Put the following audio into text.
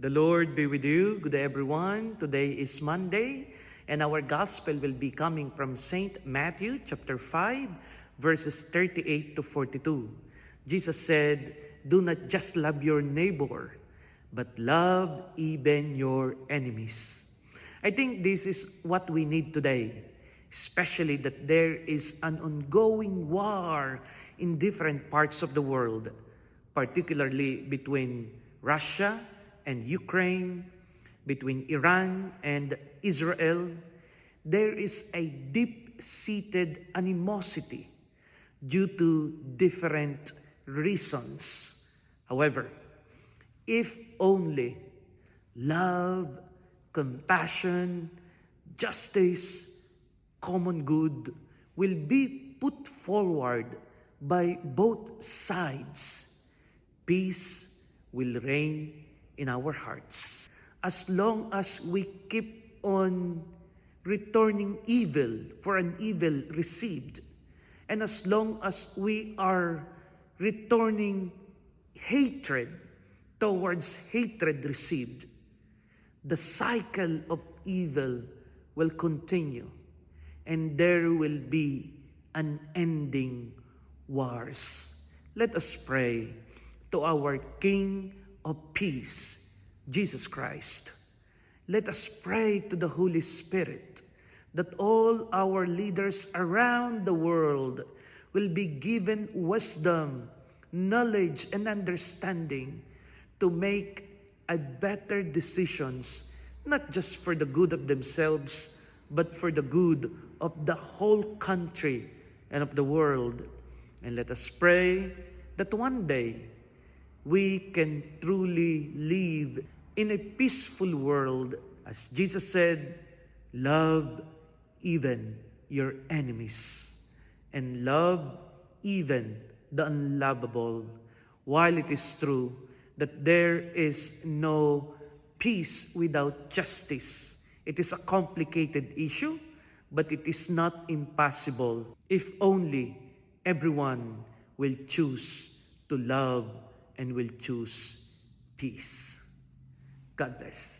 The Lord be with you. Good day, everyone. Today is Monday, and our gospel will be coming from St. Matthew chapter 5, verses 38 to 42. Jesus said, "Do not just love your neighbor, but love even your enemies." I think this is what we need today, especially that there is an ongoing war in different parts of the world, particularly between Russia and Ukraine, between Iran and Israel. There is a deep-seated animosity due to different reasons. However, if only love, compassion, justice, common good will be put forward by both sides, peace will reign in our hearts. As long as we keep on returning evil for an evil received, and as long as we are returning hatred towards hatred received, the cycle of evil will continue, and there will be unending wars. Let us pray to our King of peace, Jesus Christ. Let us pray to the Holy Spirit that all our leaders around the world will be given wisdom, knowledge, and understanding to make a better decisions, not just for the good of themselves, but for the good of the whole country and of the world. And let us pray that one day we can truly live in a peaceful world. As Jesus said, love even your enemies, and love even the unlovable. While it is true that there is no peace without justice, it is a complicated issue, but it is not impossible if only everyone will choose to love and will choose peace. God bless.